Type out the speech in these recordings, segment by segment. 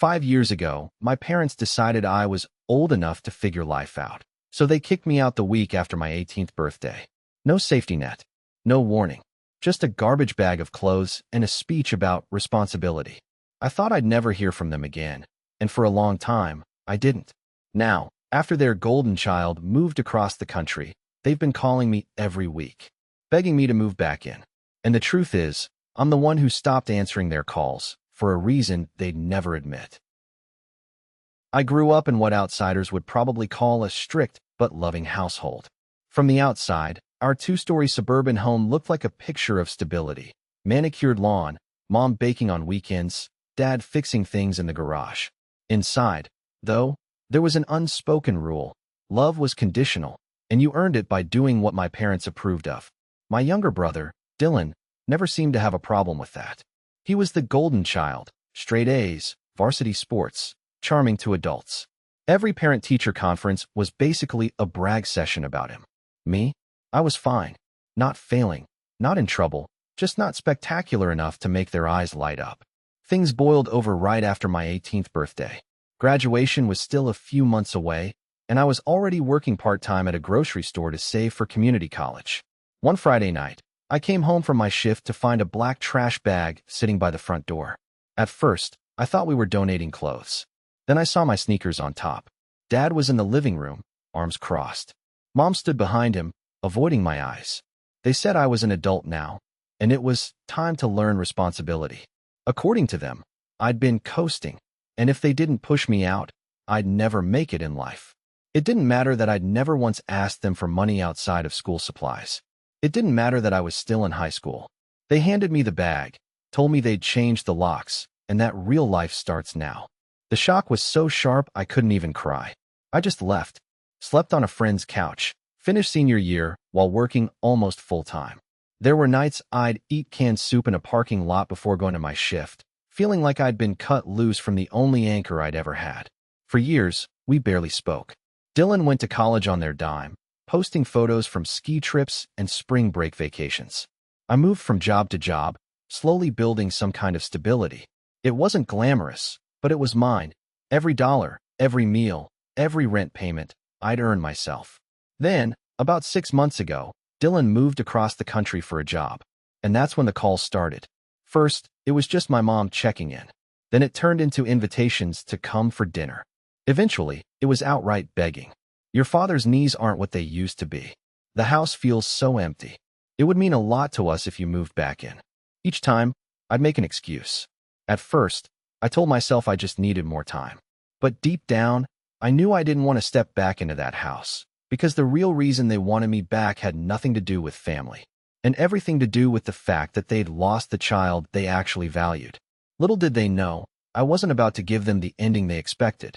5 years ago, my parents decided I was old enough to figure life out. So they kicked me out the week after my 18th birthday. No safety net. No warning. Just a garbage bag of clothes and a speech about responsibility. I thought I'd never hear from them again, and for a long time, I didn't. Now, after their golden child moved across the country, they've been calling me every week, begging me to move back in. And the truth is, I'm the one who stopped answering their calls, for a reason they'd never admit. I grew up in what outsiders would probably call a strict but loving household. From the outside, our two-story suburban home looked like a picture of stability. Manicured lawn, mom baking on weekends, dad fixing things in the garage. Inside, though, there was an unspoken rule. Love was conditional, and you earned it by doing what my parents approved of. My younger brother, Dylan, never seemed to have a problem with that. He was the golden child, straight A's, varsity sports, charming to adults. Every parent-teacher conference was basically a brag session about him. Me? I was fine. Not failing, not in trouble, just not spectacular enough to make their eyes light up. Things boiled over right after my 18th birthday. Graduation was still a few months away, and I was already working part-time at a grocery store to save for community college. One Friday night, I came home from my shift to find a black trash bag sitting by the front door. At first, I thought we were donating clothes. Then I saw my sneakers on top. Dad was in the living room, arms crossed. Mom stood behind him, avoiding my eyes. They said I was an adult now, and it was time to learn responsibility. According to them, I'd been coasting, and if they didn't push me out, I'd never make it in life. It didn't matter that I'd never once asked them for money outside of school supplies. It didn't matter that I was still in high school. They handed me the bag, told me they'd changed the locks, and that real life starts now. The shock was so sharp I couldn't even cry. I just left, slept on a friend's couch, finished senior year while working almost full-time. There were nights I'd eat canned soup in a parking lot before going to my shift, feeling like I'd been cut loose from the only anchor I'd ever had. For years, we barely spoke. Dylan went to college on their dime, posting photos from ski trips and spring break vacations. I moved from job to job, slowly building some kind of stability. It wasn't glamorous, but it was mine. Every dollar, every meal, every rent payment, I'd earned myself. Then, about 6 months ago, Dylan moved across the country for a job. And that's when the calls started. First, it was just my mom checking in. Then it turned into invitations to come for dinner. Eventually, it was outright begging. Your father's knees aren't what they used to be. The house feels so empty. It would mean a lot to us if you moved back in. Each time, I'd make an excuse. At first, I told myself I just needed more time. But deep down, I knew I didn't want to step back into that house, because the real reason they wanted me back had nothing to do with family, and everything to do with the fact that they'd lost the child they actually valued. Little did they know, I wasn't about to give them the ending they expected.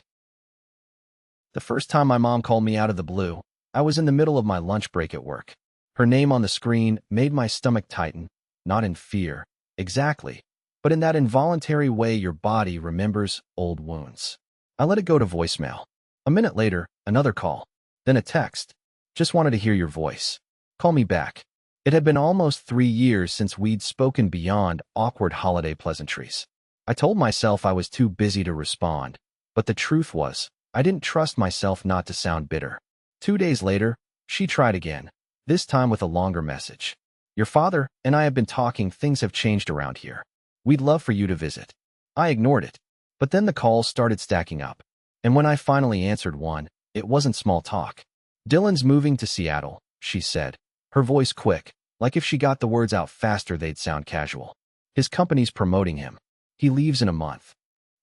The first time my mom called me out of the blue, I was in the middle of my lunch break at work. Her name on the screen made my stomach tighten, not in fear, exactly, but in that involuntary way your body remembers old wounds. I let it go to voicemail. A minute later, another call. Then a text. Just wanted to hear your voice. Call me back. It had been almost 3 years since we'd spoken beyond awkward holiday pleasantries. I told myself I was too busy to respond, but the truth was, I didn't trust myself not to sound bitter. 2 days later, she tried again, this time with a longer message. Your father and I have been talking. Things have changed around here. We'd love for you to visit. I ignored it, but then the calls started stacking up. And when I finally answered one, it wasn't small talk. Dylan's moving to Seattle, she said, her voice quick, like if she got the words out faster they'd sound casual. His company's promoting him. He leaves in a month.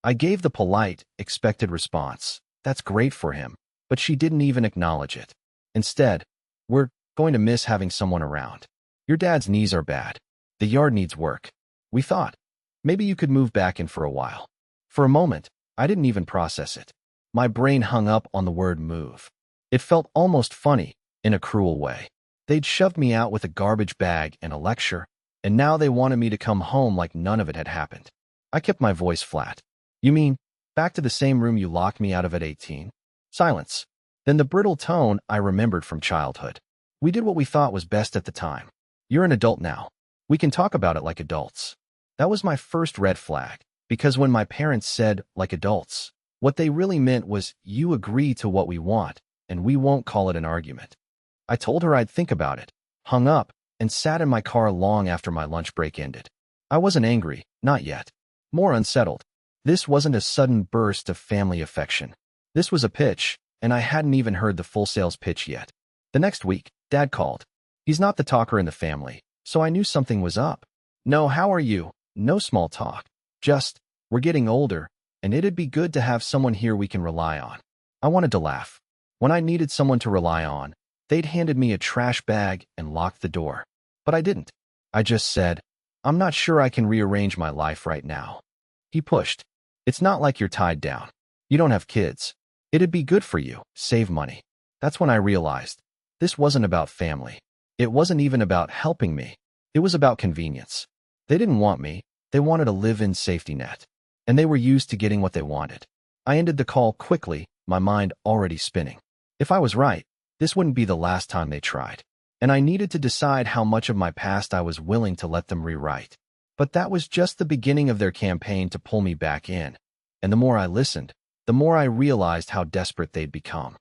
I gave the polite, expected response. That's great for him, but she didn't even acknowledge it. Instead, we're going to miss having someone around. Your dad's knees are bad. The yard needs work. We thought, maybe you could move back in for a while. For a moment, I didn't even process it. My brain hung up on the word move. It felt almost funny, in a cruel way. They'd shoved me out with a garbage bag and a lecture, and now they wanted me to come home like none of it had happened. I kept my voice flat. You mean, back to the same room you locked me out of at 18? Silence. Then the brittle tone I remembered from childhood. We did what we thought was best at the time. You're an adult now. We can talk about it like adults. That was my first red flag. Because when my parents said, like adults, what they really meant was, you agree to what we want, and we won't call it an argument. I told her I'd think about it, hung up, and sat in my car long after my lunch break ended. I wasn't angry, not yet. More unsettled. This wasn't a sudden burst of family affection. This was a pitch, and I hadn't even heard the full sales pitch yet. The next week, Dad called. He's not the talker in the family, so I knew something was up. No, how are you? No small talk. Just, we're getting older, and it'd be good to have someone here we can rely on. I wanted to laugh. When I needed someone to rely on, they'd handed me a trash bag and locked the door. But I didn't. I just said, I'm not sure I can rearrange my life right now. He pushed. It's not like you're tied down. You don't have kids. It'd be good for you, save money. That's when I realized this wasn't about family. It wasn't even about helping me. It was about convenience. They didn't want me. They wanted a live-in safety net. And they were used to getting what they wanted. I ended the call quickly, my mind already spinning. If I was right, this wouldn't be the last time they tried. And I needed to decide how much of my past I was willing to let them rewrite. But that was just the beginning of their campaign to pull me back in. And the more I listened, the more I realized how desperate they'd become.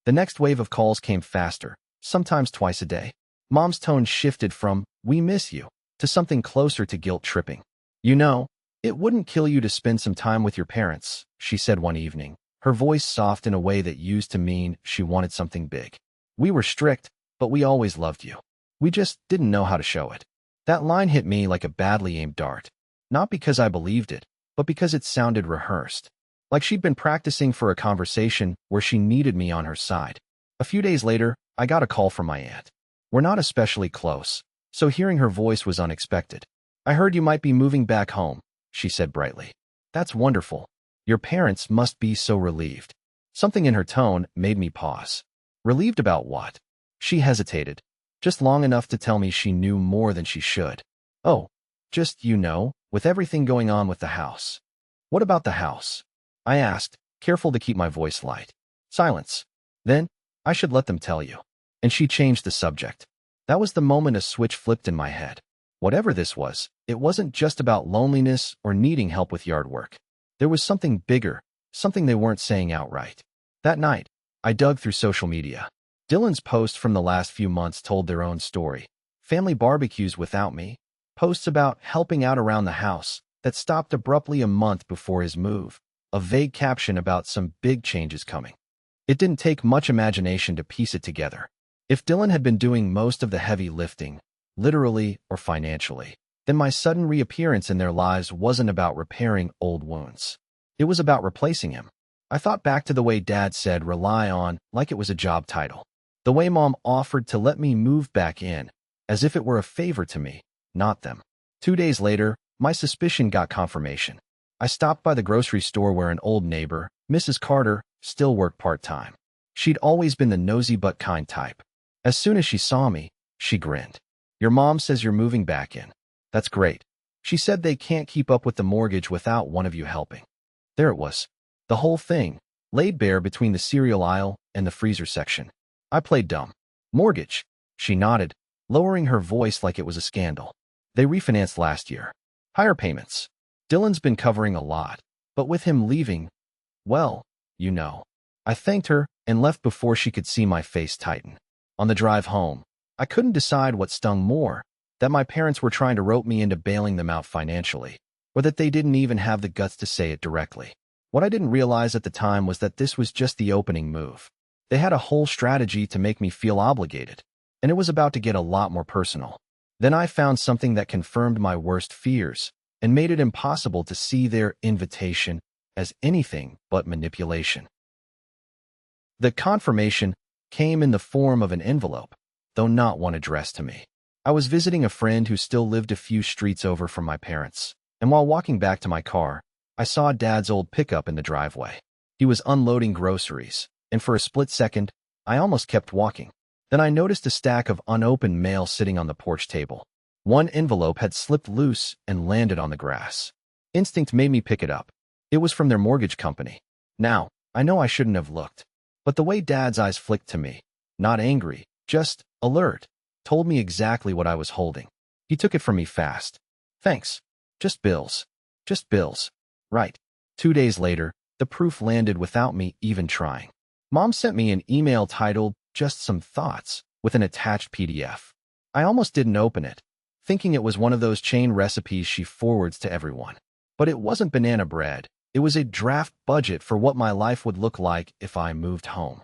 The next wave of calls came faster, sometimes twice a day. Mom's tone shifted from, we miss you, to something closer to guilt-tripping. You know, it wouldn't kill you to spend some time with your parents, she said one evening, her voice soft in a way that used to mean she wanted something big. We were strict, but we always loved you. We just didn't know how to show it. That line hit me like a badly aimed dart. Not because I believed it, but because it sounded rehearsed. Like she'd been practicing for a conversation where she needed me on her side. A few days later, I got a call from my aunt. We're not especially close, so hearing her voice was unexpected. I heard you might be moving back home, she said brightly. That's wonderful. Your parents must be so relieved. Something in her tone made me pause. Relieved about what? She hesitated, just long enough to tell me she knew more than she should. Oh, just, with everything going on with the house. What about the house? I asked, careful to keep my voice light. Silence. Then, I should let them tell you. And she changed the subject. That was the moment a switch flipped in my head. Whatever this was, it wasn't just about loneliness or needing help with yard work. There was something bigger, something they weren't saying outright. That night, I dug through social media. Dylan's posts from the last few months told their own story. Family barbecues without me, posts about helping out around the house that stopped abruptly a month before his move, a vague caption about some big changes coming. It didn't take much imagination to piece it together. If Dylan had been doing most of the heavy lifting, literally or financially, then my sudden reappearance in their lives wasn't about repairing old wounds. It was about replacing him. I thought back to the way Dad said rely on like it was a job title. The way Mom offered to let me move back in, as if it were a favor to me, not them. 2 days later, my suspicion got confirmation. I stopped by the grocery store where an old neighbor, Mrs. Carter, still worked part-time. She'd always been the nosy but kind type. As soon as she saw me, she grinned. Your mom says you're moving back in. That's great. She said they can't keep up with the mortgage without one of you helping. There it was. The whole thing, laid bare between the cereal aisle and the freezer section. I played dumb. Mortgage. She nodded, lowering her voice like it was a scandal. They refinanced last year. Higher payments. Dylan's been covering a lot, but with him leaving, well, I thanked her and left before she could see my face tighten. On the drive home, I couldn't decide what stung more, that my parents were trying to rope me into bailing them out financially, or that they didn't even have the guts to say it directly. What I didn't realize at the time was that this was just the opening move. They had a whole strategy to make me feel obligated, and it was about to get a lot more personal. Then I found something that confirmed my worst fears and made it impossible to see their invitation as anything but manipulation. The confirmation came in the form of an envelope, though not one addressed to me. I was visiting a friend who still lived a few streets over from my parents, and while walking back to my car, I saw Dad's old pickup in the driveway. He was unloading groceries, and for a split second, I almost kept walking. Then I noticed a stack of unopened mail sitting on the porch table. One envelope had slipped loose and landed on the grass. Instinct made me pick it up. It was from their mortgage company. Now, I know I shouldn't have looked, but the way Dad's eyes flicked to me, not angry, just alert, told me exactly what I was holding. He took it from me fast. Thanks. Just bills. Just bills. Right. 2 days later, the proof landed without me even trying. Mom sent me an email titled, "Just Some Thoughts," with an attached PDF. I almost didn't open it, thinking it was one of those chain recipes she forwards to everyone. But it wasn't banana bread. It was a draft budget for what my life would look like if I moved home.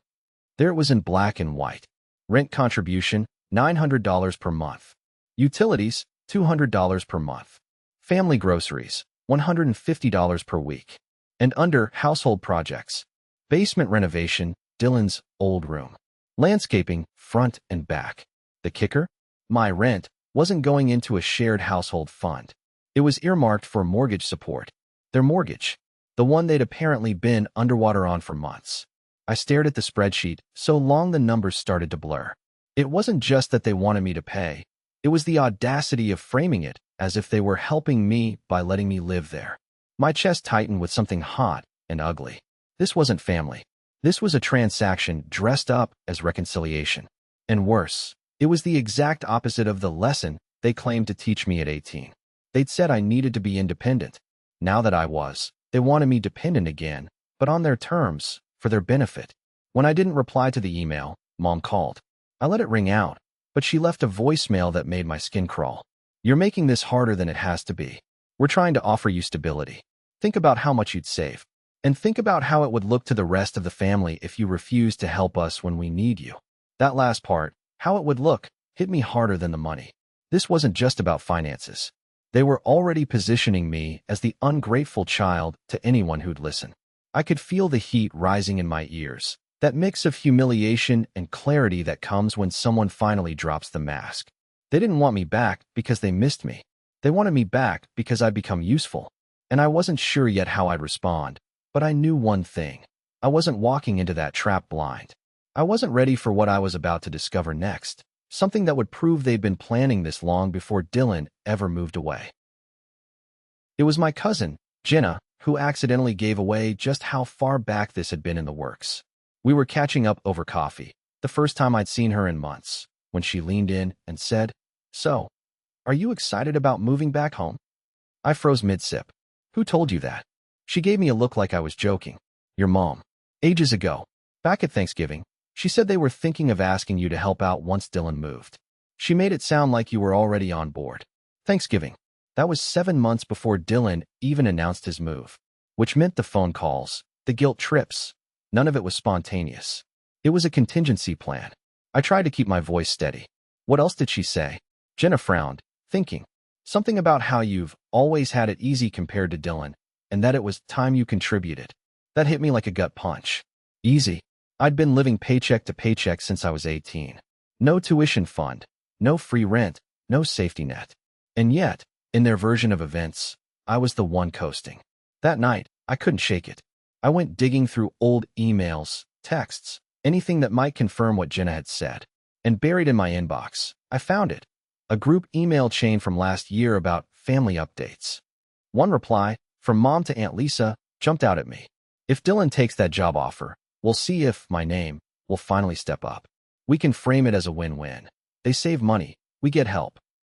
There it was in black and white. Rent contribution, $900 per month. Utilities, $200 per month. Family groceries, $150 per week. And under household projects, basement renovation, Dylan's old room. Landscaping, front and back. The kicker? My rent wasn't going into a shared household fund. It was earmarked for mortgage support. Their mortgage. The one they'd apparently been underwater on for months. I stared at the spreadsheet so long the numbers started to blur. It wasn't just that they wanted me to pay. It was the audacity of framing it as if they were helping me by letting me live there. My chest tightened with something hot and ugly. This wasn't family. This was a transaction dressed up as reconciliation. And worse, it was the exact opposite of the lesson they claimed to teach me at 18. They'd said I needed to be independent. Now that I was, they wanted me dependent again, but on their terms, for their benefit. When I didn't reply to the email, Mom called. I let it ring out, but she left a voicemail that made my skin crawl. "You're making this harder than it has to be. We're trying to offer you stability. Think about how much you'd save. And think about how it would look to the rest of the family if you refused to help us when we need you." That last part, how it would look, hit me harder than the money. This wasn't just about finances. They were already positioning me as the ungrateful child to anyone who'd listen. I could feel the heat rising in my ears, that mix of humiliation and clarity that comes when someone finally drops the mask. They didn't want me back because they missed me. They wanted me back because I'd become useful. And I wasn't sure yet how I'd respond, but I knew one thing. I wasn't walking into that trap blind. I wasn't ready for what I was about to discover next, something that would prove they'd been planning this long before Dylan ever moved away. It was my cousin, Jenna, who accidentally gave away just how far back this had been in the works. We were catching up over coffee, the first time I'd seen her in months, when she leaned in and said, "So, are you excited about moving back home?" I froze mid-sip. "Who told you that?" She gave me a look like I was joking. "Your mom. Ages ago. Back at Thanksgiving. She said they were thinking of asking you to help out once Dylan moved. She made it sound like you were already on board." Thanksgiving. That was 7 months before Dylan even announced his move, which meant the phone calls, the guilt trips. None of it was spontaneous. It was a contingency plan. I tried to keep my voice steady. "What else did she say?" Jenna frowned, thinking. "Something about how you've always had it easy compared to Dylan, and that it was time you contributed." That hit me like a gut punch. Easy. I'd been living paycheck to paycheck since I was 18. No tuition fund, no free rent, no safety net. And yet, in their version of events, I was the one coasting. That night, I couldn't shake it. I went digging through old emails, texts, anything that might confirm what Jenna had said. And buried in my inbox, I found it. A group email chain from last year about family updates. One reply, from Mom to Aunt Lisa, jumped out at me. "If Dylan takes that job offer, we'll see if my name will finally step up. We can frame it as a win-win. They save money. We get help."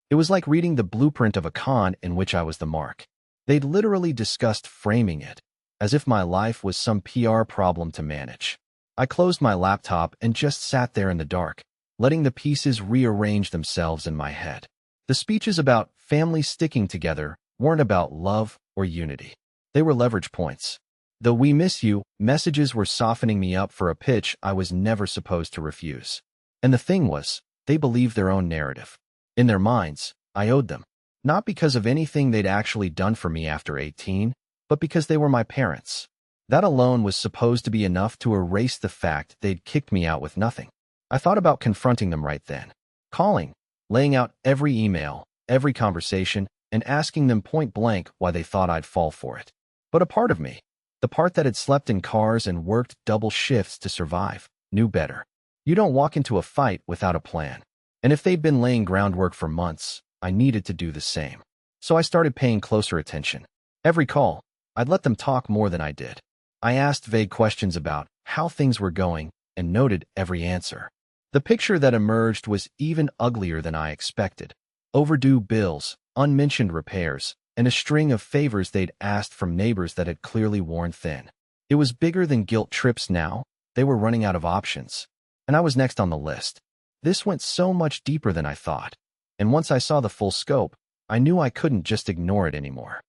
It was like reading the blueprint of a con in which I was the mark. They'd literally discussed framing it, as if my life was some PR problem to manage. I closed my laptop and just sat there in the dark, letting the pieces rearrange themselves in my head. The speeches about families sticking together weren't about love or unity. They were leverage points. The "we miss you" messages were softening me up for a pitch I was never supposed to refuse. And the thing was, they believed their own narrative. In their minds, I owed them. Not because of anything they'd actually done for me after 18, but because they were my parents. That alone was supposed to be enough to erase the fact they'd kicked me out with nothing. I thought about confronting them right then. Calling, laying out every email, every conversation, and asking them point blank why they thought I'd fall for it. But a part of me, the part that had slept in cars and worked double shifts to survive, knew better. You don't walk into a fight without a plan. And if they'd been laying groundwork for months, I needed to do the same. So I started paying closer attention. Every call, I'd let them talk more than I did. I asked vague questions about how things were going and noted every answer. The picture that emerged was even uglier than I expected. Overdue bills, unmentioned repairs, and a string of favors they'd asked from neighbors that had clearly worn thin. It was bigger than guilt trips now. They were running out of options. And I was next on the list. This went so much deeper than I thought. And once I saw the full scope, I knew I couldn't just ignore it anymore.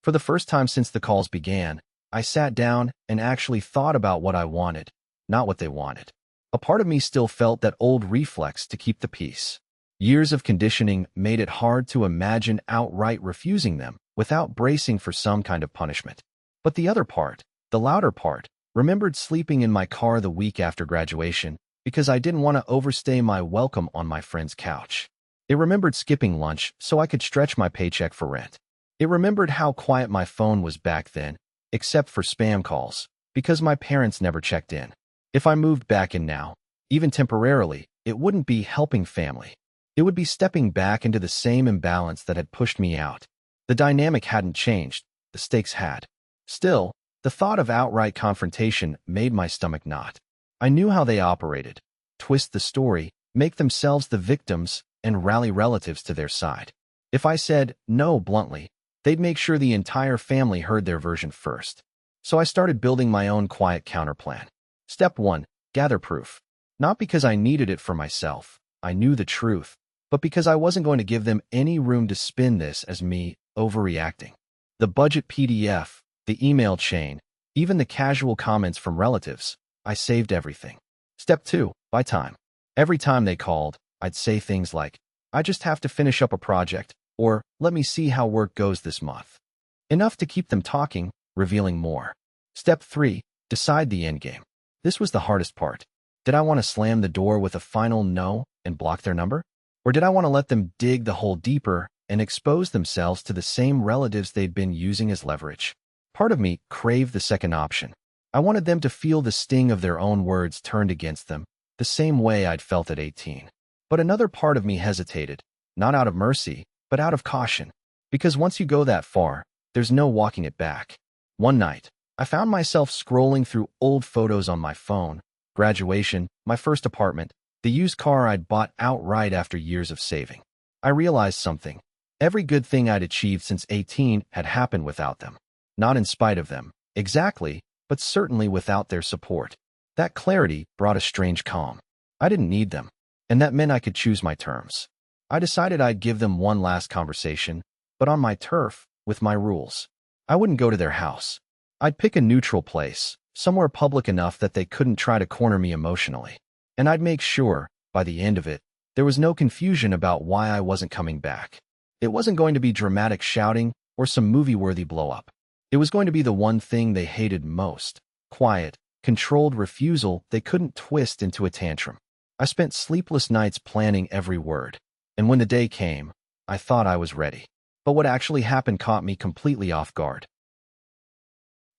For the first time since the calls began, I sat down and actually thought about what I wanted, not what they wanted. A part of me still felt that old reflex to keep the peace. Years of conditioning made it hard to imagine outright refusing them without bracing for some kind of punishment. But the other part, the louder part, remembered sleeping in my car the week after graduation because I didn't want to overstay my welcome on my friend's couch. It remembered skipping lunch so I could stretch my paycheck for rent. It remembered how quiet my phone was back then, except for spam calls, because my parents never checked in. If I moved back in now, even temporarily, it wouldn't be helping family. It would be stepping back into the same imbalance that had pushed me out. The dynamic hadn't changed, the stakes had. Still, the thought of outright confrontation made my stomach knot. I knew how they operated: twist the story, make themselves the victims, and rally relatives to their side. If I said no bluntly, they'd make sure the entire family heard their version first. So I started building my own quiet counterplan. Step 1. Gather proof. Not because I needed it for myself, I knew the truth, but because I wasn't going to give them any room to spin this as me overreacting. The budget PDF, the email chain, even the casual comments from relatives, I saved everything. Step 2. Buy time. Every time they called, I'd say things like, "I just have to finish up a project," or "let me see how work goes this month." Enough to keep them talking, revealing more. Step 3. Decide the endgame. This was the hardest part. Did I want to slam the door with a final no and block their number? Or did I want to let them dig the hole deeper and expose themselves to the same relatives they'd been using as leverage? Part of me craved the second option. I wanted them to feel the sting of their own words turned against them, the same way I'd felt at 18. But another part of me hesitated, not out of mercy, but out of caution. Because once you go that far, there's no walking it back. One night, I found myself scrolling through old photos on my phone: graduation, my first apartment, the used car I'd bought outright after years of saving. I realized something. Every good thing I'd achieved since 18 had happened without them. Not in spite of them, exactly, but certainly without their support. That clarity brought a strange calm. I didn't need them, and that meant I could choose my terms. I decided I'd give them one last conversation, but on my turf, with my rules. I wouldn't go to their house. I'd pick a neutral place, somewhere public enough that they couldn't try to corner me emotionally. And I'd make sure, by the end of it, there was no confusion about why I wasn't coming back. It wasn't going to be dramatic shouting or some movie-worthy blow-up. It was going to be the one thing they hated most: quiet, controlled refusal they couldn't twist into a tantrum. I spent sleepless nights planning every word. And when the day came, I thought I was ready. But what actually happened caught me completely off guard.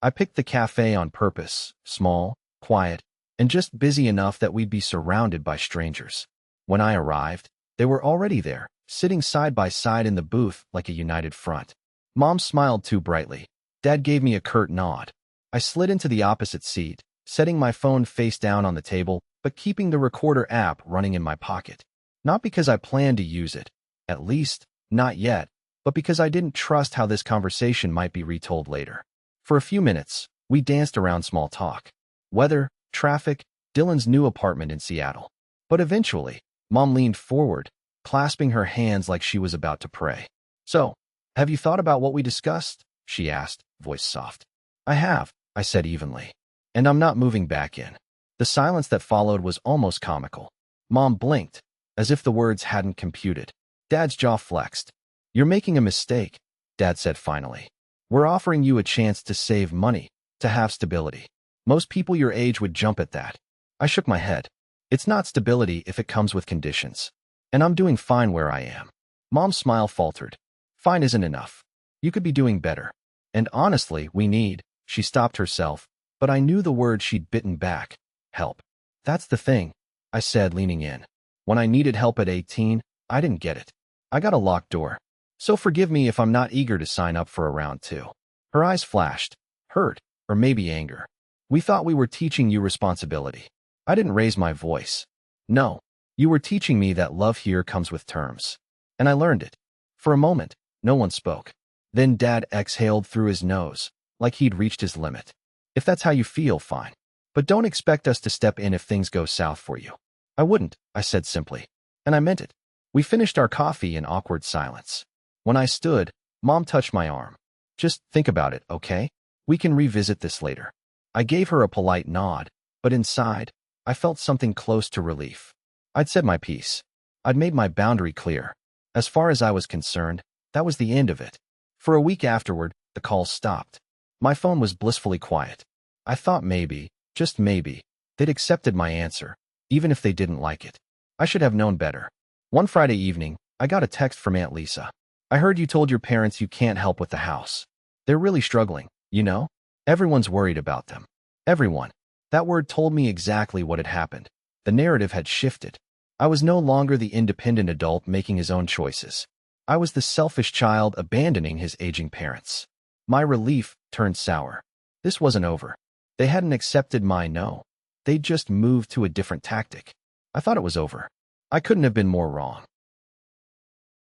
I picked the cafe on purpose: small, quiet, and just busy enough that we'd be surrounded by strangers. When I arrived, they were already there, sitting side by side in the booth like a united front. Mom smiled too brightly. Dad gave me a curt nod. I slid into the opposite seat, setting my phone face down on the table, but keeping the recorder app running in my pocket. Not because I planned to use it, at least, not yet, but because I didn't trust how this conversation might be retold later. For a few minutes, we danced around small talk. Weather, traffic, Dylan's new apartment in Seattle. But eventually, Mom leaned forward, clasping her hands like she was about to pray. "So, have you thought about what we discussed?" she asked, voice soft. "I have," I said evenly. "And I'm not moving back in." The silence that followed was almost comical. Mom blinked, as if the words hadn't computed. Dad's jaw flexed. "You're making a mistake," Dad said finally. "We're offering you a chance to save money, to have stability. Most people your age would jump at that." I shook my head. "It's not stability if it comes with conditions. And I'm doing fine where I am." Mom's smile faltered. "Fine isn't enough. You could be doing better. And honestly, we need—" She stopped herself, but I knew the word she'd bitten back: help. "That's the thing," I said, leaning in. "When I needed help at 18, I didn't get it. I got a locked door. So forgive me if I'm not eager to sign up for a round 2. Her eyes flashed. Hurt, or maybe anger. "We thought we were teaching you responsibility." I didn't raise my voice. "No, you were teaching me that love here comes with terms." And I learned it. For a moment, No one spoke. Then Dad exhaled through his nose, like he'd reached his limit. If that's how you feel, fine. But don't expect us to step in if things go south for you. I wouldn't, I said simply. And I meant it. We finished our coffee in awkward silence. When I stood, Mom touched my arm. Just think about it, okay? We can revisit this later. I gave her a polite nod, but inside, I felt something close to relief. I'd said my piece. I'd made my boundary clear. As far as I was concerned, that was the end of it. For a week afterward, the calls stopped. My phone was blissfully quiet. I thought maybe, just maybe, they'd accepted my answer, even if they didn't like it. I should have known better. One Friday evening, I got a text from Aunt Lisa. I heard you told your parents you can't help with the house. They're really struggling, you know? Everyone's worried about them. Everyone. That word told me exactly what had happened. The narrative had shifted. I was no longer the independent adult making his own choices. I was the selfish child abandoning his aging parents. My relief turned sour. This wasn't over. They hadn't accepted my no. They'd just moved to a different tactic. I thought it was over. I couldn't have been more wrong.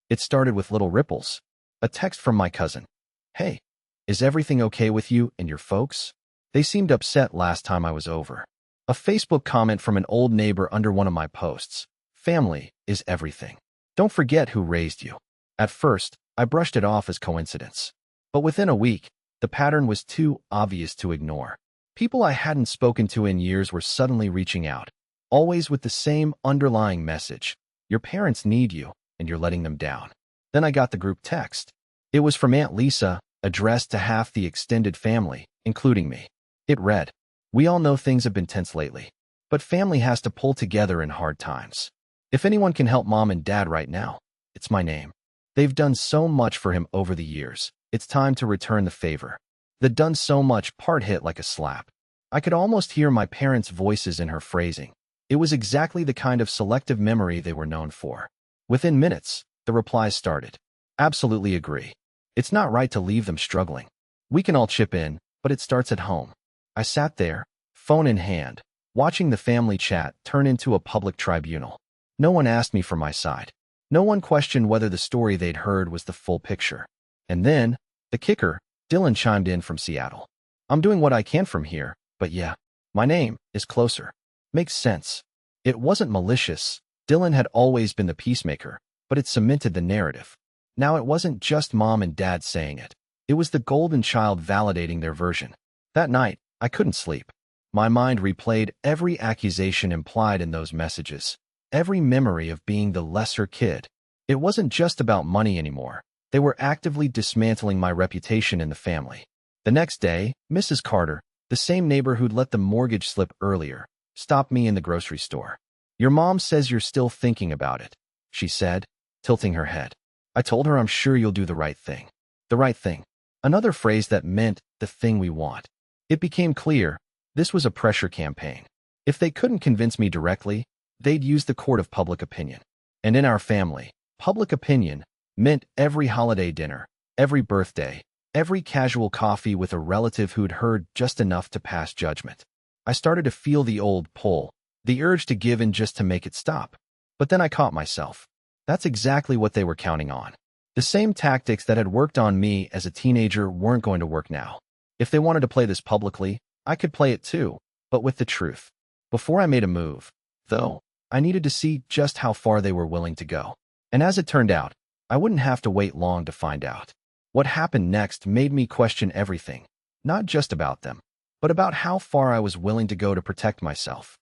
It started with little ripples. A text from my cousin. Hey, is everything okay with you and your folks? They seemed upset last time I was over. A Facebook comment from an old neighbor under one of my posts. Family is everything. Don't forget who raised you. At first, I brushed it off as coincidence. But within a week, the pattern was too obvious to ignore. People I hadn't spoken to in years were suddenly reaching out, always with the same underlying message. Your parents need you, and you're letting them down. Then I got the group text. It was from Aunt Lisa, addressed to half the extended family, including me. It read, "We all know things have been tense lately, but family has to pull together in hard times. If anyone can help Mom and Dad right now, it's my name. They've done so much for him over the years. It's time to return the favor." The "done so much" part hit like a slap. I could almost hear my parents' voices in her phrasing. It was exactly the kind of selective memory they were known for. Within minutes, the replies started. Absolutely agree. It's not right to leave them struggling. We can all chip in, but it starts at home. I sat there, phone in hand, watching the family chat turn into a public tribunal. No one asked me for my side. No one questioned whether the story they'd heard was the full picture. And then, the kicker, Dylan chimed in from Seattle. I'm doing what I can from here, but yeah, my name is closer. Makes sense. It wasn't malicious. Dylan had always been the peacemaker, but it cemented the narrative. Now it wasn't just Mom and Dad saying it. It was the golden child validating their version. That night, I couldn't sleep. My mind replayed every accusation implied in those messages, every memory of being the lesser kid. It wasn't just about money anymore. They were actively dismantling my reputation in the family. The next day, Mrs. Carter, the same neighbor who'd let the mortgage slip earlier, stopped me in the grocery store. Your mom says you're still thinking about it, she said, tilting her head. I told her I'm sure you'll do the right thing. The right thing. Another phrase that meant the thing we want. It became clear this was a pressure campaign. If they couldn't convince me directly, they'd use the court of public opinion. And in our family, public opinion meant every holiday dinner, every birthday, every casual coffee with a relative who'd heard just enough to pass judgment. I started to feel the old pull, the urge to give in just to make it stop. But then I caught myself. That's exactly what they were counting on. The same tactics that had worked on me as a teenager weren't going to work now. If they wanted to play this publicly, I could play it too, but with the truth. Before I made a move, though, I needed to see just how far they were willing to go. And as it turned out, I wouldn't have to wait long to find out. What happened next made me question everything, not just about them, but about how far I was willing to go to protect myself.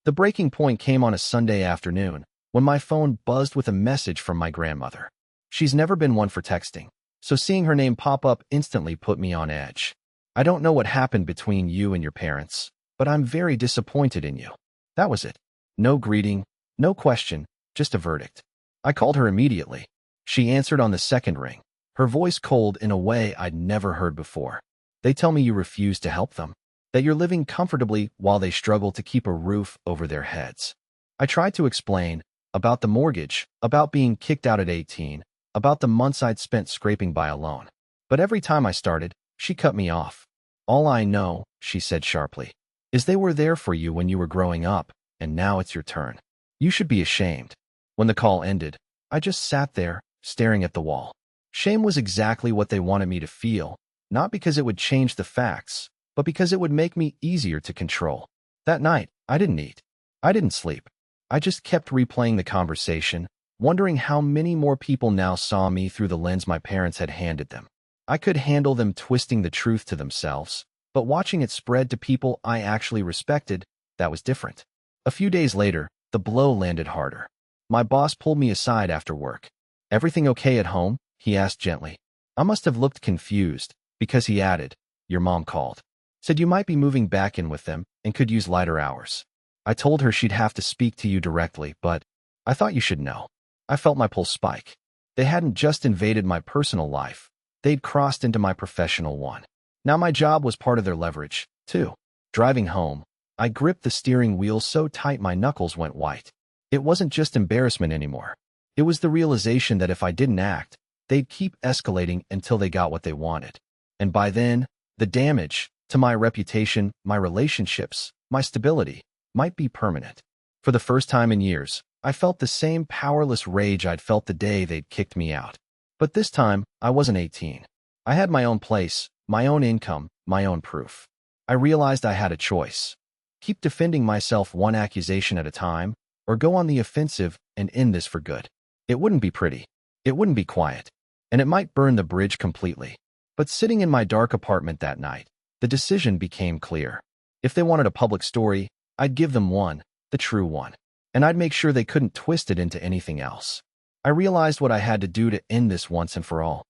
The breaking point came on a Sunday afternoon when my phone buzzed with a message from my grandmother. She's never been one for texting, so seeing her name pop up instantly put me on edge. I don't know what happened between you and your parents, but I'm very disappointed in you. That was it. No greeting, no question, just a verdict. I called her immediately. She answered on the second ring, her voice cold in a way I'd never heard before. They tell me you refuse to help them, that you're living comfortably while they struggle to keep a roof over their heads. I tried to explain about the mortgage, about being kicked out at 18, about the months I'd spent scraping by alone. But every time I started, she cut me off. All I know, she said sharply, is they were there for you when you were growing up, and now it's your turn. You should be ashamed. When the call ended, I just sat there, staring at the wall. Shame was exactly what they wanted me to feel, not because it would change the facts, but because it would make me easier to control. That night, I didn't eat. I didn't sleep. I just kept replaying the conversation, wondering how many more people now saw me through the lens my parents had handed them. I could handle them twisting the truth to themselves, but watching it spread to people I actually respected, that was different. A few days later, the blow landed harder. My boss pulled me aside after work. "Everything okay at home?" he asked gently. I must have looked confused, because he added, "Your mom called. Said you might be moving back in with them and could use lighter hours. I told her she'd have to speak to you directly, but I thought you should know." I felt my pulse spike. They hadn't just invaded my personal life. They'd crossed into my professional one. Now my job was part of their leverage, too. Driving home, I gripped the steering wheel so tight my knuckles went white. It wasn't just embarrassment anymore. It was the realization that if I didn't act, they'd keep escalating until they got what they wanted. And by then, the damage to my reputation, my relationships, my stability might be permanent. For the first time in years, I felt the same powerless rage I'd felt the day they'd kicked me out. But this time, I wasn't 18. I had my own place, my own income, my own proof. I realized I had a choice. Keep defending myself one accusation at a time, or go on the offensive and end this for good. It wouldn't be pretty. It wouldn't be quiet. And it might burn the bridge completely. But sitting in my dark apartment that night, the decision became clear. If they wanted a public story, I'd give them one, the true one. And I'd make sure they couldn't twist it into anything else. I realized what I had to do to end this once and for all.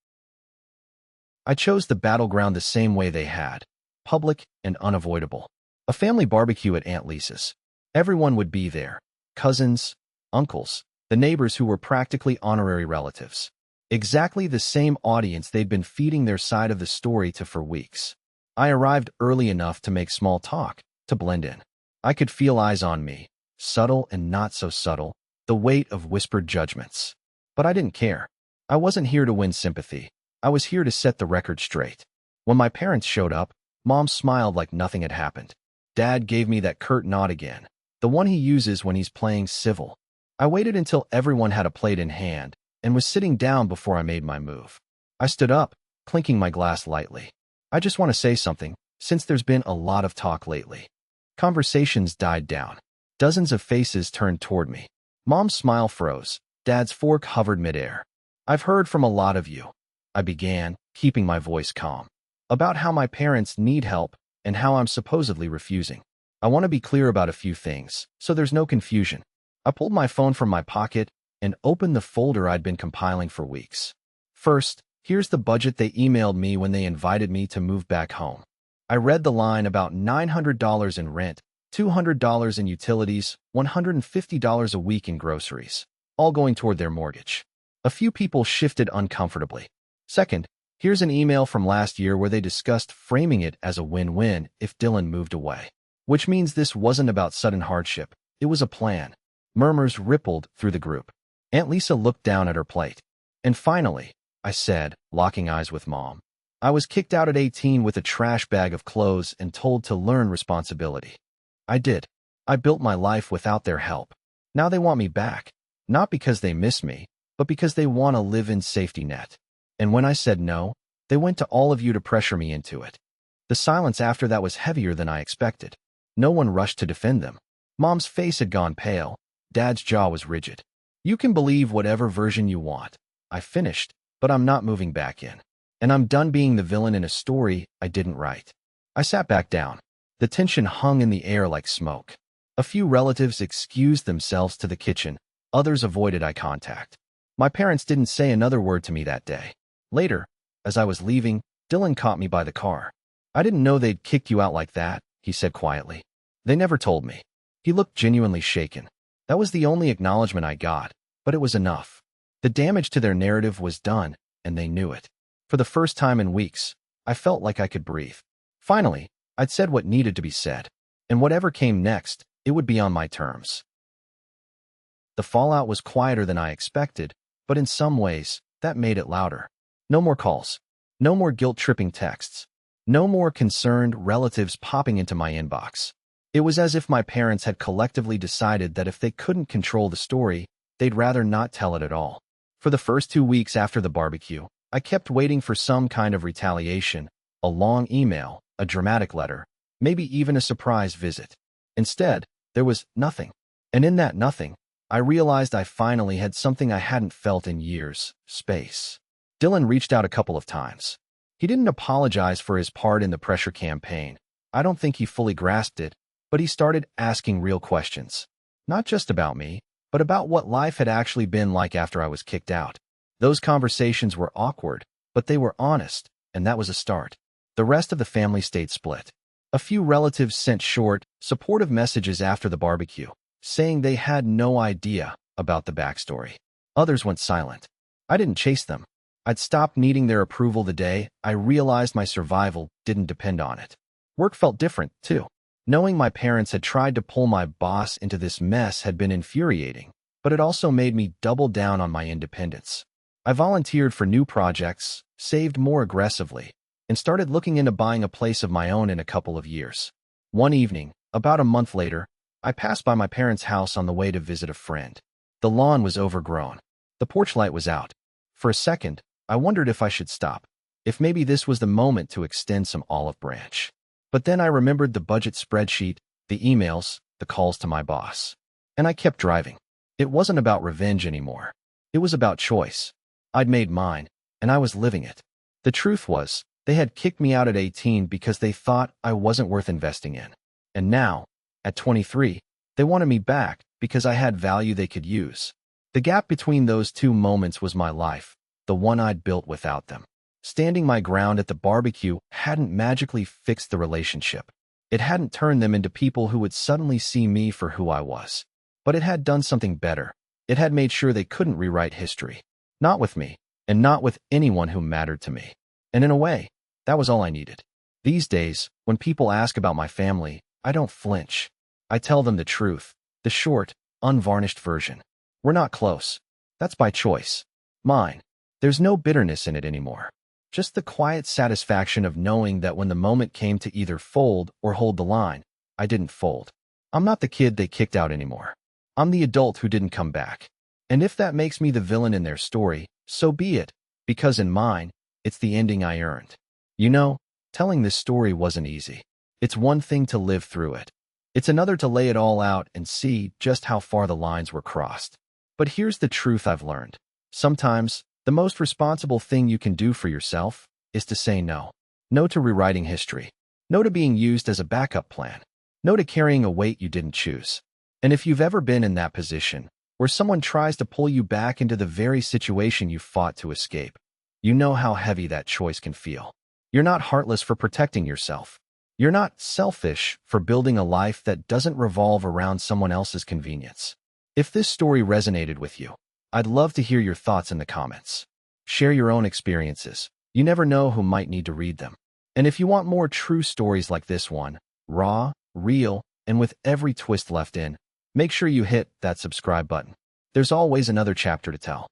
I chose the battleground the same way they had, public and unavoidable. A family barbecue at Aunt Lisa's. Everyone would be there. Cousins, uncles, the neighbors who were practically honorary relatives. Exactly the same audience they'd been feeding their side of the story to for weeks. I arrived early enough to make small talk, to blend in. I could feel eyes on me, subtle and not so subtle, the weight of whispered judgments. But I didn't care. I wasn't here to win sympathy. I was here to set the record straight. When my parents showed up, Mom smiled like nothing had happened. Dad gave me that curt nod again, the one he uses when he's playing civil. I waited until everyone had a plate in hand and was sitting down before I made my move. I stood up, clinking my glass lightly. "I just want to say something, since there's been a lot of talk lately." Conversations died down. Dozens of faces turned toward me. Mom's smile froze. Dad's fork hovered midair. "I've heard from a lot of you," I began, keeping my voice calm, "about how my parents need help and how I'm supposedly refusing. I want to be clear about a few things, so there's no confusion." I pulled my phone from my pocket and opened the folder I'd been compiling for weeks. First, here's the budget they emailed me when they invited me to move back home. I read the line about $900 in rent, $200 in utilities, $150 a week in groceries, all going toward their mortgage. A few people shifted uncomfortably. Second, here's an email from last year where they discussed framing it as a win-win if Dylan moved away. Which means this wasn't about sudden hardship. It was a plan. Murmurs rippled through the group. Aunt Lisa looked down at her plate. "And finally," I said, locking eyes with Mom, "I was kicked out at 18 with a trash bag of clothes and told to learn responsibility. I did. I built my life without their help. Now they want me back. Not because they miss me, but because they want a live-in safety net. And when I said no, they went to all of you to pressure me into it." The silence after that was heavier than I expected. No one rushed to defend them. Mom's face had gone pale. Dad's jaw was rigid. "You can believe whatever version you want," I finished, "but I'm not moving back in. And I'm done being the villain in a story I didn't write." I sat back down. The tension hung in the air like smoke. A few relatives excused themselves to the kitchen. Others avoided eye contact. My parents didn't say another word to me that day. Later, as I was leaving, Dylan caught me by the car. "I didn't know they'd kicked you out like that," he said quietly. "They never told me." He looked genuinely shaken. That was the only acknowledgement I got, but it was enough. The damage to their narrative was done, and they knew it. For the first time in weeks, I felt like I could breathe. Finally, I'd said what needed to be said, and whatever came next, it would be on my terms. The fallout was quieter than I expected, but in some ways, that made it louder. No more calls. No more guilt-tripping texts. No more concerned relatives popping into my inbox. It was as if my parents had collectively decided that if they couldn't control the story, they'd rather not tell it at all. For the first 2 weeks after the barbecue, I kept waiting for some kind of retaliation, a long email, a dramatic letter, maybe even a surprise visit. Instead, there was nothing. And in that nothing, I realized I finally had something I hadn't felt in years: space. Dylan reached out a couple of times. He didn't apologize for his part in the pressure campaign. I don't think he fully grasped it, but he started asking real questions. Not just about me, but about what life had actually been like after I was kicked out. Those conversations were awkward, but they were honest, and that was a start. The rest of the family stayed split. A few relatives sent short, supportive messages after the barbecue, saying they had no idea about the backstory. Others went silent. I didn't chase them. I'd stopped needing their approval the day I realized my survival didn't depend on it. Work felt different, too. Knowing my parents had tried to pull my boss into this mess had been infuriating, but it also made me double down on my independence. I volunteered for new projects, saved more aggressively, and started looking into buying a place of my own in a couple of years. One evening, about a month later, I passed by my parents' house on the way to visit a friend. The lawn was overgrown. The porch light was out. For a second, I wondered if I should stop, if maybe this was the moment to extend some olive branch. But then I remembered the budget spreadsheet, the emails, the calls to my boss. And I kept driving. It wasn't about revenge anymore. It was about choice. I'd made mine, and I was living it. The truth was, they had kicked me out at 18 because they thought I wasn't worth investing in. And now, at 23, they wanted me back because I had value they could use. The gap between those two moments was my life, the one I'd built without them. Standing my ground at the barbecue hadn't magically fixed the relationship. It hadn't turned them into people who would suddenly see me for who I was. But it had done something better. It had made sure they couldn't rewrite history. Not with me, and not with anyone who mattered to me. And in a way, that was all I needed. These days, when people ask about my family, I don't flinch. I tell them the truth, the short, unvarnished version. We're not close. That's by choice. Mine. There's no bitterness in it anymore. Just the quiet satisfaction of knowing that when the moment came to either fold or hold the line, I didn't fold. I'm not the kid they kicked out anymore. I'm the adult who didn't come back. And if that makes me the villain in their story, so be it, because in mine, it's the ending I earned. You know, telling this story wasn't easy. It's one thing to live through it. It's another to lay it all out and see just how far the lines were crossed. But here's the truth I've learned. Sometimes, the most responsible thing you can do for yourself is to say no. No to rewriting history. No to being used as a backup plan. No to carrying a weight you didn't choose. And if you've ever been in that position, where someone tries to pull you back into the very situation you fought to escape, you know how heavy that choice can feel. You're not heartless for protecting yourself. You're not selfish for building a life that doesn't revolve around someone else's convenience. If this story resonated with you, I'd love to hear your thoughts in the comments. Share your own experiences. You never know who might need to read them. And if you want more true stories like this one, raw, real, and with every twist left in, make sure you hit that subscribe button. There's always another chapter to tell.